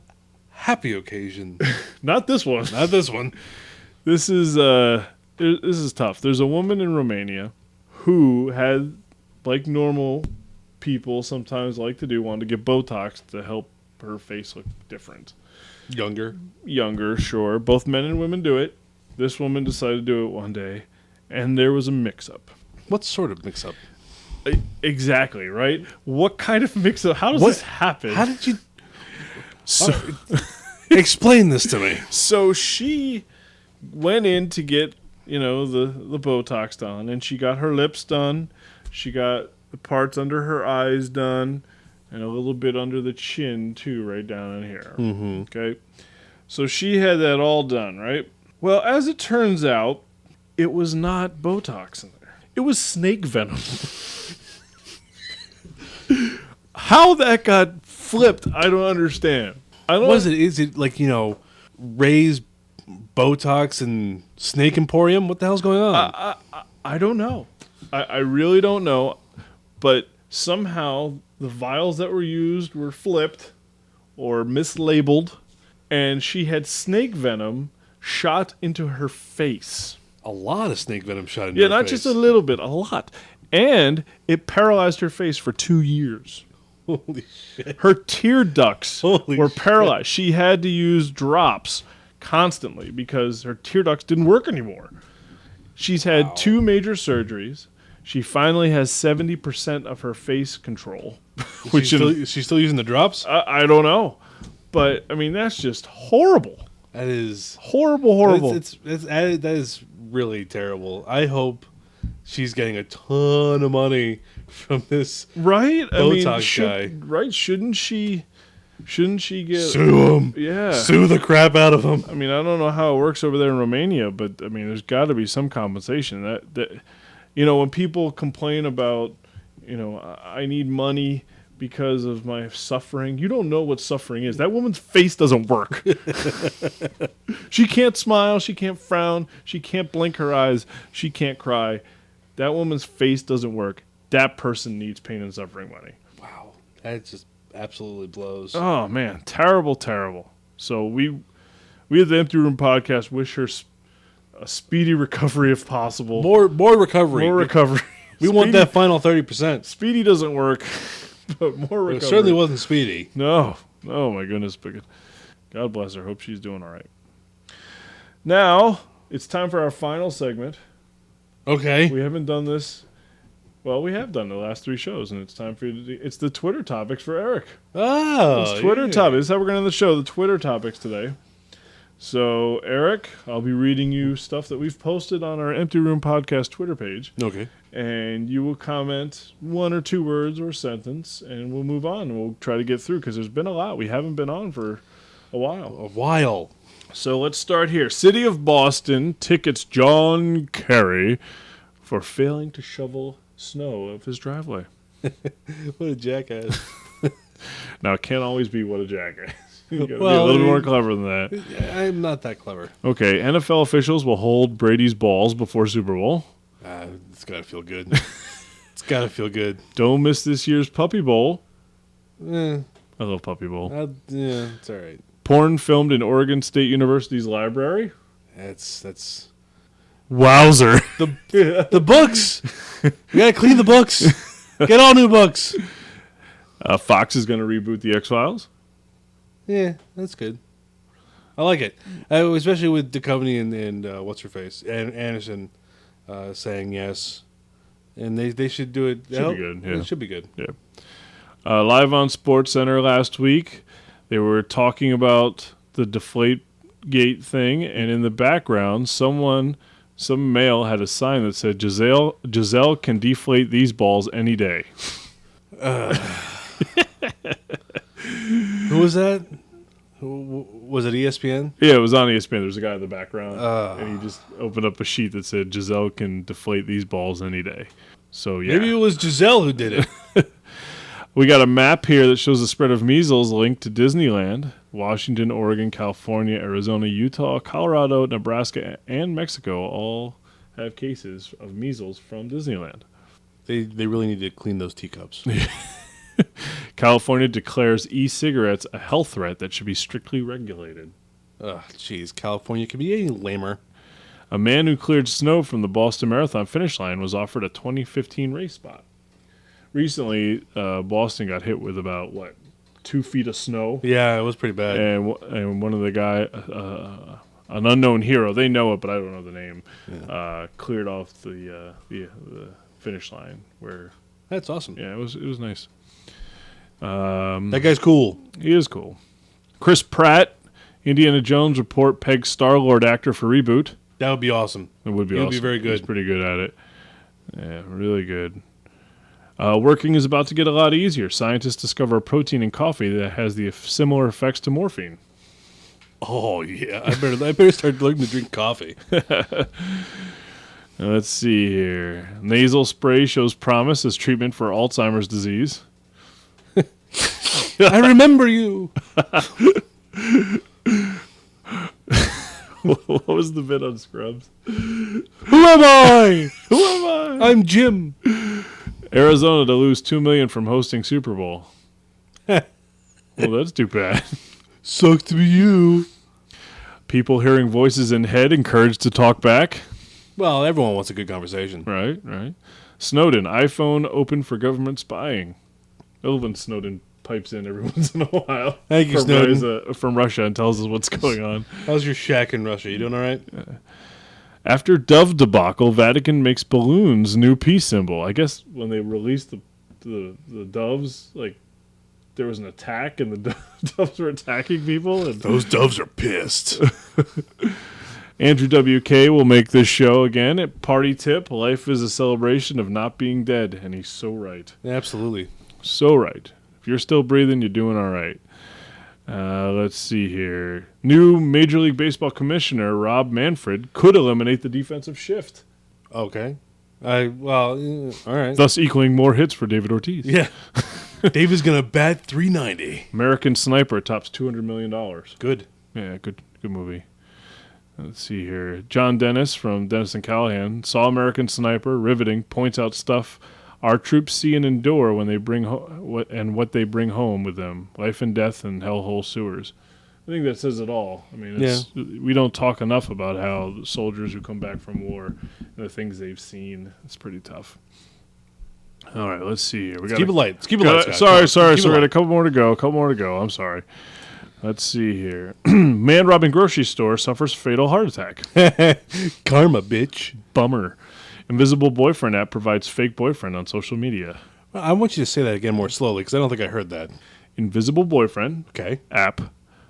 happy occasion. not this one. Not this one. This is tough. There's a woman in Romania who had, like normal people sometimes like to do, wanted to get Botox to help her face look different. Younger, sure. Both men and women do it. This woman decided to do it one day, and there was a mix-up. What sort of mix-up? Exactly, right? What kind of mix-up? How does this happen? How did you... So, Explain this to me. so she went in to get, the Botox done, and she got her lips done. She got the parts under her eyes done, and a little bit under the chin, too, right down in here. Mm-hmm. Okay? So she had that all done, right? Well, as it turns out, it was not Botox in there. It was snake venom. How that got flipped, I don't understand. Is it like, Ray's Botox and Snake Emporium? What the hell's going on? I don't know. I really don't know. But somehow the vials that were used were flipped or mislabeled, and she had snake venom shot into her face. A lot of snake venom shot into her Yeah, not face. just a little bit, a lot. And it paralyzed her face for 2 years. Holy shit. Her tear ducts Holy were shit. paralyzed. She had to use drops constantly because her tear ducts didn't work anymore. She's had 2 major surgeries. She finally has 70% of her face control. Is she still using the drops? I don't know. But, I mean, that's just horrible. That is... Horrible. That is really terrible. I hope she's getting a ton of money from this Right? Botox guy. Right? Shouldn't she get... Sue him. Yeah. Sue the crap out of him. I mean, I don't know how it works over there in Romania, but I mean, there's got to be some compensation. That when people complain about, I need money because of my suffering, you don't know what suffering is. That woman's face doesn't work. She can't smile, she can't frown, she can't blink her eyes, she can't cry. That woman's face doesn't work. That person needs pain and suffering money. Wow. That just absolutely blows. Oh man, terrible. So we at the Empty Room Podcast wish her a speedy recovery if possible. More recovery. More recovery. We want that final 30%. Speedy doesn't work. but more recovery. It certainly wasn't speedy. No. Oh, my goodness. But God bless her. Hope she's doing all right. Now, it's time for our final segment. Okay. We haven't done this. Well, we have done the last 3 shows, and it's time for you to do. It's the Twitter topics for Eric. Oh, It's Twitter topics. This is how we're going to end the show, the Twitter topics today. So, Eric, I'll be reading you stuff that we've posted on our Empty Room Podcast Twitter page. Okay. And you will comment 1 or 2 words or sentence, and we'll move on. We'll try to get through, because there's been a lot. We haven't been on for a while. So let's start here. City of Boston tickets John Kerry for failing to shovel snow of his driveway. What a jackass. Now, it can't always be what a jackass. You gotta be a little bit more clever than that. I'm not that clever. Okay, NFL officials will hold Brady's balls before Super Bowl. It's got to feel good. It's got to feel good. Don't miss this year's Puppy Bowl. Eh, I love Puppy Bowl. yeah, it's all right. Porn filmed in Oregon State University's library. That's Wowzer. the books. We got to clean the books. Get all new books. Fox is going to reboot the X-Files. Yeah, that's good. I like it, especially with Duchovny and what's her face, and Anderson saying yes, and they should do it. Should be good. Yeah, it should be good. Yeah. Live on Sports Center last week, they were talking about the Deflategate thing, and in the background, some male had a sign that said, "Giselle can deflate these balls any day." Who was that? Was it ESPN? Yeah, it was on ESPN. There was a guy in the background, and he just opened up a sheet that said, "Giselle can deflate these balls any day." So, yeah. Maybe it was Giselle who did it. We got a map here that shows the spread of measles linked to Disneyland. Washington, Oregon, California, Arizona, Utah, Colorado, Nebraska, and Mexico all have cases of measles from Disneyland. They really need to clean those teacups. California declares e-cigarettes a health threat that should be strictly regulated. Jeez, California could be any lamer. A man who cleared snow from the Boston Marathon finish line was offered a 2015 race spot. Recently, Boston got hit with about, 2 feet of snow? Yeah, it was pretty bad. And one of the guy, an unknown hero, they know it, but I don't know the name, cleared off the finish line. Where That's awesome. Yeah, it was nice. That guy's cool. He is cool. Chris Pratt, Indiana Jones report pegs Star-Lord actor for reboot. That would be awesome. It would be He'll awesome. be very good. He's pretty good at it. Yeah, really good. Working is about to get a lot easier. Scientists discover a protein in coffee that has the similar effects to morphine. Oh, yeah. I better start learning to drink coffee. Let's see here. Nasal spray shows promise as treatment for Alzheimer's disease. I remember you. What was the bit on Scrubs? Who am I? Who am I? I'm Jim. Arizona to lose $2 million from hosting Super Bowl. Well, that's too bad. Sucks to be you. People hearing voices in head encouraged to talk back. Well, everyone wants a good conversation. Right. Snowden, iPhone open for government spying. Elvin Snowden pipes in every once in a while. Thank you, Snowden. From Russia and tells us what's going on. How's your shack in Russia? You doing all right? After Dove debacle, Vatican makes balloons new peace symbol. I guess when they released the doves, there was an attack and the doves were attacking people. And those doves are pissed. Andrew WK will make this show again at Party Tip. Life is a celebration of not being dead. And he's so right. Absolutely. So right. If you're still breathing, you're doing all right. Let's see here. New Major League Baseball commissioner Rob Manfred could eliminate the defensive shift. Okay. All right. Thus equaling more hits for David Ortiz. Yeah. David's going to bat .390. American Sniper tops $200 million. Good. Yeah, good movie. Let's see here. John Dennis from Dennis and Callahan saw American Sniper, riveting, points out stuff our troops see and endure when they bring what they bring home with them. Life and death and hellhole sewers. I think that says it all. I mean, we don't talk enough about how the soldiers who come back from war and the things they've seen. It's pretty tough. All right, let's see here. Keep it light. Let's keep it light, Scott. Sorry. A couple more to go. I'm sorry. Let's see here. Man robbing grocery store suffers fatal heart attack. Karma, bitch. Bummer. Invisible boyfriend app provides fake boyfriend on social media. I want you to say that again more slowly because I don't think I heard that. Invisible boyfriend app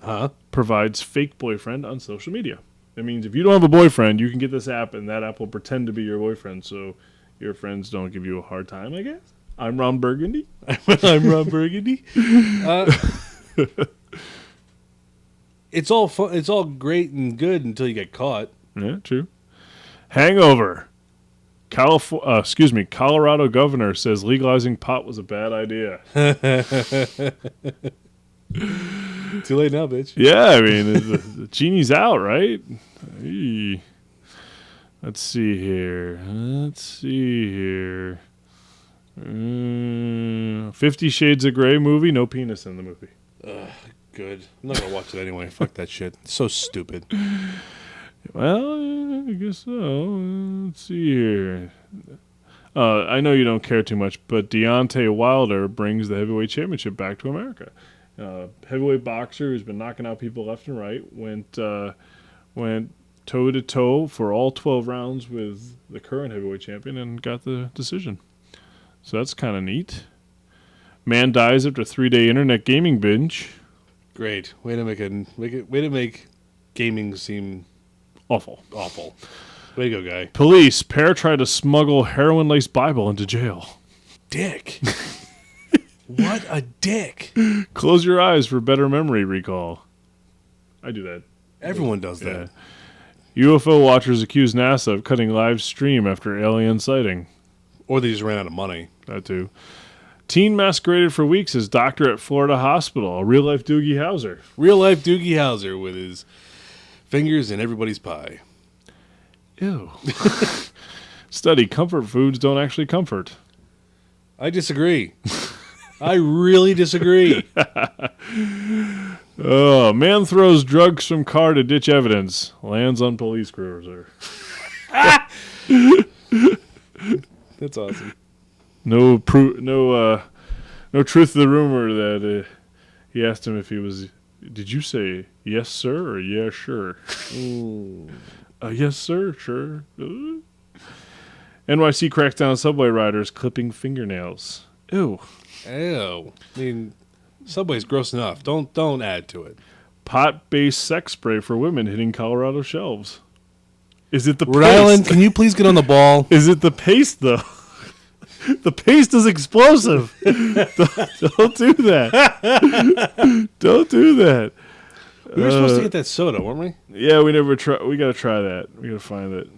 Huh? provides fake boyfriend on social media. That means if you don't have a boyfriend, you can get this app, and that app will pretend to be your boyfriend, so your friends don't give you a hard time, I guess. I'm Ron Burgundy. I'm Ron Burgundy. It's all fun. It's all great and good until you get caught. Yeah, true. Hangover. Colorado governor says legalizing pot was a bad idea. Too late now, bitch. Yeah, I mean, the genie's out, right? Eee. Let's see here. 50 Shades of Grey movie, no penis in the movie. Good. I'm not going to watch it anyway. Fuck that shit. It's so stupid. Well, I guess so. Let's see here. I know you don't care too much, but Deontay Wilder brings the heavyweight championship back to America. Heavyweight boxer who's been knocking out people left and right went toe-to-toe for all 12 rounds with the current heavyweight champion and got the decision. So that's kind of neat. Man dies after 3-day internet gaming binge. Great. Way to make gaming seem Awful. Way to go, guy. Police. Pair tried to smuggle heroin-laced Bible into jail. Dick. What a dick. Close your eyes for better memory recall. I do that. Everyone does that. Yeah. UFO watchers accuse NASA of cutting live stream after alien sighting. Or they just ran out of money. That too. Teen masqueraded for weeks as doctor at Florida hospital. A real-life Doogie Howser. Real-life Doogie Howser with his fingers in everybody's pie. Ew. Study. Comfort foods don't actually comfort. I disagree. I really disagree. Oh, man throws drugs from car to ditch evidence. Lands on police cruiser. That's awesome. No truth to the rumor that he asked him if he was. Did you say yes, sir, or yeah, sure? Yes, sir, sure. NYC cracks down on subway riders clipping fingernails. Ew. Ew. I mean, Subway's gross enough. Don't add to it. Pot-based sex spray for women hitting Colorado shelves. Is it the Rhode paste? Island, can you please get on the ball? Is it the paste, though? The paste is explosive. Don't do that. Don't do that. We were supposed to get that soda, weren't we? Yeah, we never try. We got to try that. We got to find it.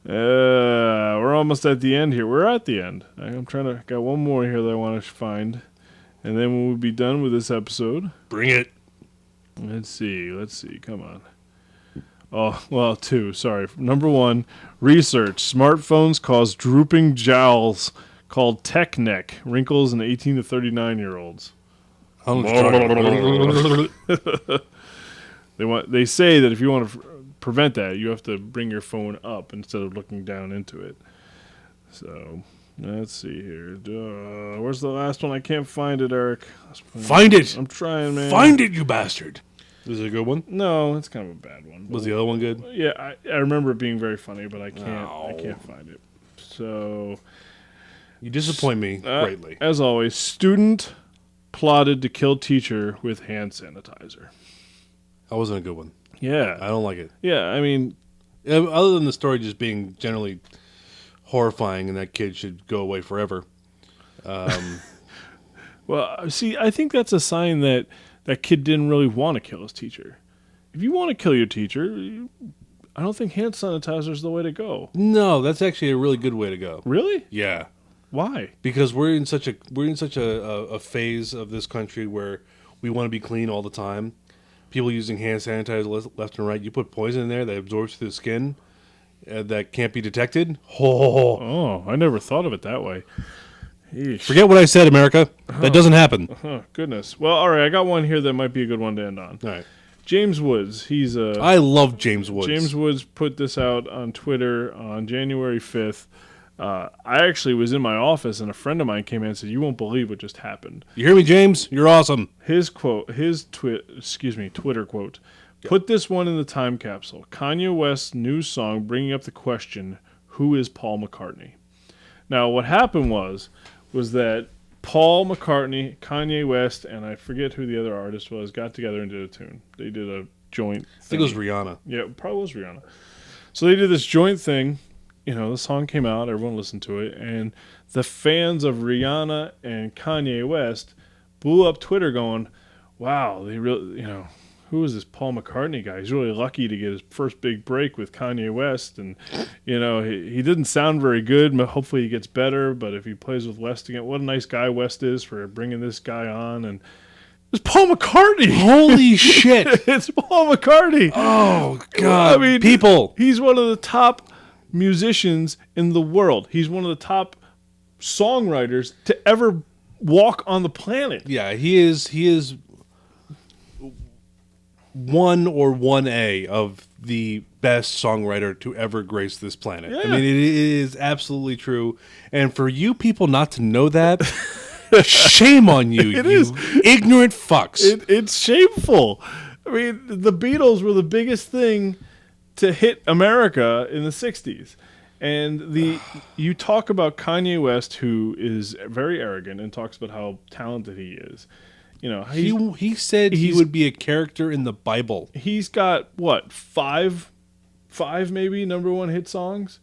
We're almost at the end here. We're at the end. Got one more here that I want to find. And then we'll be done with this episode. Bring it. Let's see. Come on. Oh, well, two. Sorry. Number one, research. Smartphones cause drooping jowls called tech neck, wrinkles in 18 to 39-year-olds. They say that if you want to prevent that, you have to bring your phone up instead of looking down into it. So, let's see here. Where's the last one? I can't find it, Eric. Find it. I'm trying, man. Find it, you bastard. Is it a good one? No, it's kind of a bad one. Was the other one good? Yeah, I remember it being very funny, but I can't find it. So, you disappoint me greatly. As always, student plotted to kill teacher with hand sanitizer. That wasn't a good one. Yeah. I don't like it. Yeah, I mean, other than the story just being generally horrifying and that kid should go away forever. Well, see, I think that's a sign that that kid didn't really want to kill his teacher. If you want to kill your teacher, I don't think hand sanitizer is the way to go. No, that's actually a really good way to go. Really? Yeah. Why? Because we're in such a phase of this country where we want to be clean all the time. People using hand sanitizer left and right. You put poison in there that absorbs through the skin that can't be detected. Oh, I never thought of it that way. Eesh. Forget what I said, America. That doesn't happen. Oh, goodness. Well, all right, I got one here that might be a good one to end on. All right. James Woods. I love James Woods. James Woods put this out on Twitter on January 5th. I actually was in my office and a friend of mine came in and said, "You won't believe what just happened." You hear me, James? You're awesome. His quote, Twitter quote, "Put this one in the time capsule. Kanye West's new song bringing up the question, who is Paul McCartney?" Now, what happened was that Paul McCartney, Kanye West, and I forget who the other artist was, got together and did a tune. They did a joint thing. I think it was Rihanna. Yeah, it probably was Rihanna. So they did this joint thing. The song came out, everyone listened to it, and the fans of Rihanna and Kanye West blew up Twitter going, wow, they really, who is this Paul McCartney guy? He's really lucky to get his first big break with Kanye West, and, he didn't sound very good, but hopefully he gets better, but if he plays with West again, what a nice guy West is for bringing this guy on, and it's Paul McCartney! Holy shit! It's Paul McCartney! Oh, God. I mean, people! He's one of the top musicians in the world. He's one of the top songwriters to ever walk on the planet. Yeah, he is 1 or 1A of the best songwriter to ever grace this planet. Yeah. I mean, it is absolutely true. And for you people not to know that, shame on you, ignorant fucks. It's shameful. I mean, the Beatles were the biggest thing to hit America in the 60s. And you talk about Kanye West, who is very arrogant and talks about how talented he is. He said he would be a character in the Bible. He's got, what, five maybe number 1 hit songs?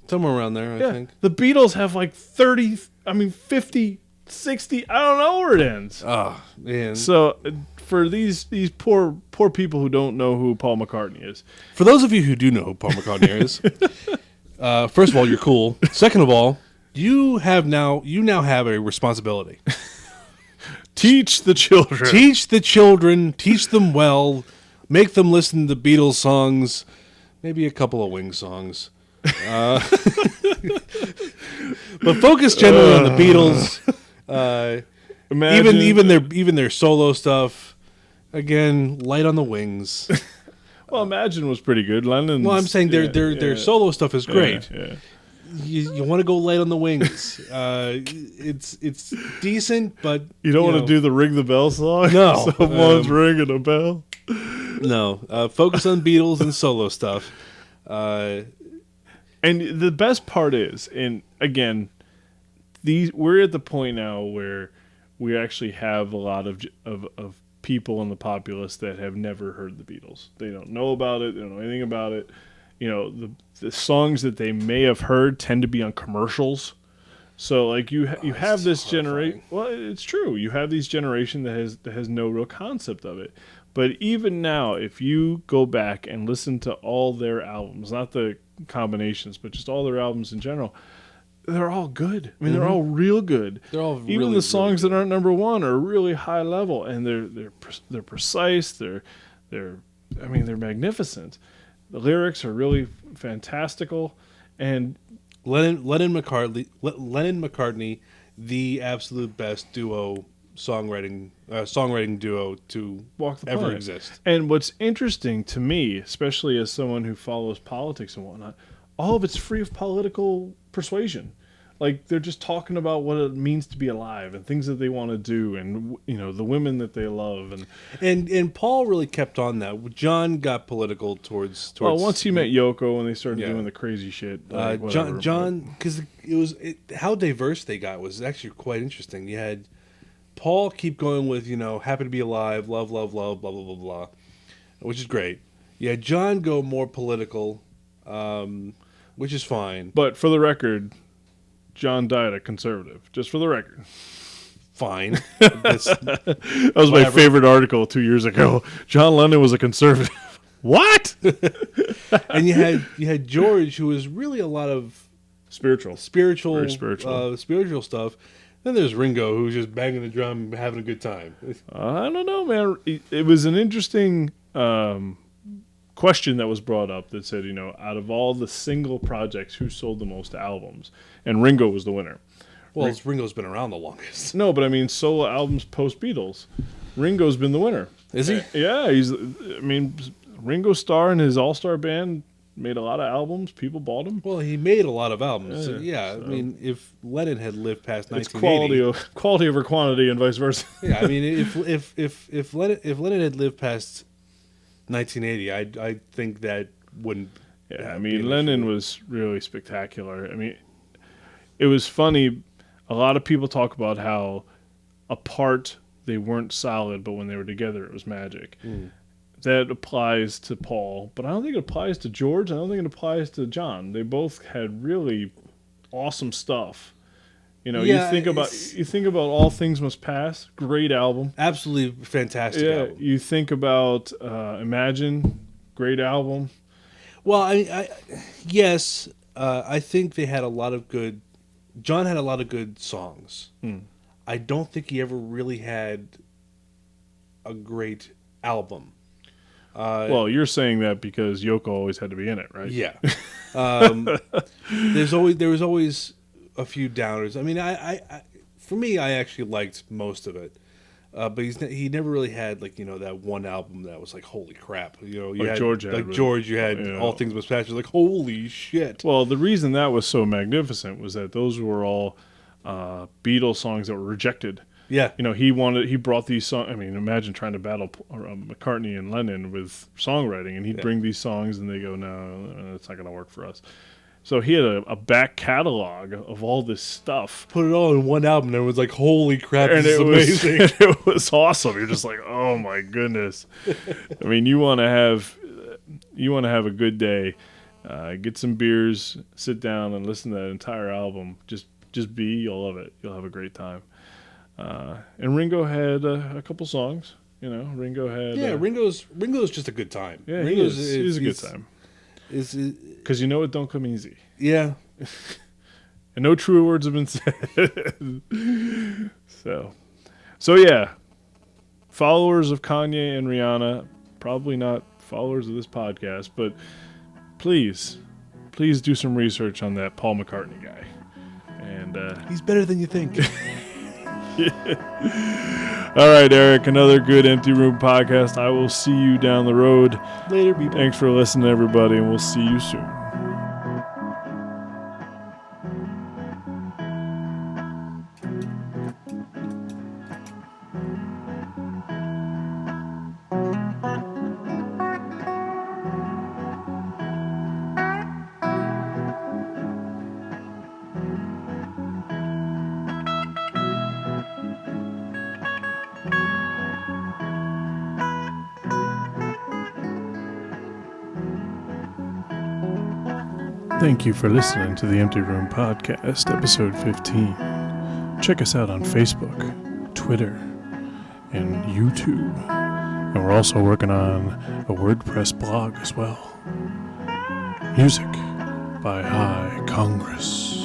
Somewhere around there, I think. The Beatles have like 50, 60, I don't know where it ends. Oh, man. So for these poor people who don't know who Paul McCartney is. For those of you who do know who Paul McCartney is, first of all, you're cool. Second of all, you now have a responsibility. Teach the children. Teach the children. Teach them well. Make them listen to Beatles songs. Maybe a couple of Wings songs. But focus generally on the Beatles. Even their solo stuff. Again, light on the Wings. Well, Imagine was pretty good. Lennon. Well, I'm saying their solo stuff is great. Yeah. You want to go light on the Wings. It's decent, but you don't want to do the Ring the Bell song. No, Someone's ringing a bell. No, focus on Beatles and solo stuff. And the best part is, and again, we're at the point now where we actually have a lot of people in the populace that have never heard the Beatles. They don't know about it. They don't know anything about it. The songs that they may have heard tend to be on commercials. So like you have this generation. Well, it's true. You have these generation that has no real concept of it. But even now, if you go back and listen to all their albums, not the combinations, but just all their albums in general, they're all good. I mean, they're all real good. They're all even really, the songs really that aren't number 1 are really high level, and they're precise. They're magnificent. The lyrics are really fantastical, and Lennon McCartney, the absolute best songwriting duo to walk the ever planet. exist. And what's interesting to me, especially as someone who follows politics and whatnot, all of it's free of political persuasion. Like, they're just talking about what it means to be alive and things that they want to do, and the women that they love, and Paul really kept on that. John got political towards well, once he met Yoko and they started doing the crazy shit. John, because how diverse they got was actually quite interesting. You had Paul keep going with happy to be alive, love, love, love, blah blah blah blah, which is great. You had John go more political, which is fine. But for the record, John died a conservative, just for the record. Fine. That was my favorite article 2 years ago. John Lennon was a conservative. What? And you had George, who was really a lot of spiritual stuff. Then there's Ringo, who's just banging the drum, having a good time. I don't know, man. It was an interesting question that was brought up that said, out of all the single projects, who sold the most albums? And Ringo was the winner. Well, Ringo's been around the longest. No, but I mean solo albums post-Beatles. Ringo's been the winner. Is he? Yeah, Ringo Starr and his all-star band made a lot of albums. People bought them. Well, he made a lot of albums. Yeah, So, so- I mean, if Lennon had lived past It's 1980, quality over quantity, and vice versa. yeah, I mean, if Lennon had lived past 1980, I think that wouldn't. Yeah, I be mean, an Lennon issue. was really spectacular. I mean, it was funny. A lot of people talk about how apart they weren't solid, but when they were together, it was magic. That applies to Paul, but I don't think it applies to George. I don't think it applies to John. They both had really awesome stuff. You know, Yeah, you think about All Things Must Pass, great album. Absolutely fantastic Yeah, album. you think about Imagine, great album. Well, yes, I think they had a lot of good. John had a lot of good songs. I don't think he ever really had a great album. Well, you're saying that because Yoko always had to be in it, right? Yeah. There was always a few downers. I mean, for me, I actually liked most of it. But he never really had like that one album that was like holy crap. You Like had George had, like but, George, you had you know. All Things Must Pass. You're like holy shit. Well, the reason that was so magnificent was that those were all Beatles songs that were rejected. Yeah. You know, he brought these songs. I mean, imagine trying to battle McCartney and Lennon with songwriting, and he'd bring these songs, and they go, no, it's not going to work for us. So he had a back catalog of all this stuff. Put it all in one album, and everyone's like, holy crap, And this is amazing. it was awesome. You're just like, oh my goodness. I mean, you want to have a good day. Get some beers, sit down, and listen to that entire album. Just be. You'll love it. You'll have a great time. And Ringo had a couple songs. You know, Ringo had. Ringo's just a good time. Yeah, Ringo's he's a good time. Because it don't come easy. Yeah. And no true words have been said. So yeah, followers of Kanye and Rihanna, probably not followers of this podcast, but please do some research on that Paul McCartney guy. And He's better than you think. all right, Eric, another good Empty Room podcast. I will see you down the road. Later, people. Thanks for listening, everybody, and we'll see you soon. Thank you for listening to the Empty Room Podcast, episode 15. Check us out on Facebook, Twitter, and YouTube. And we're also working on a WordPress blog as well. Music by High Congress.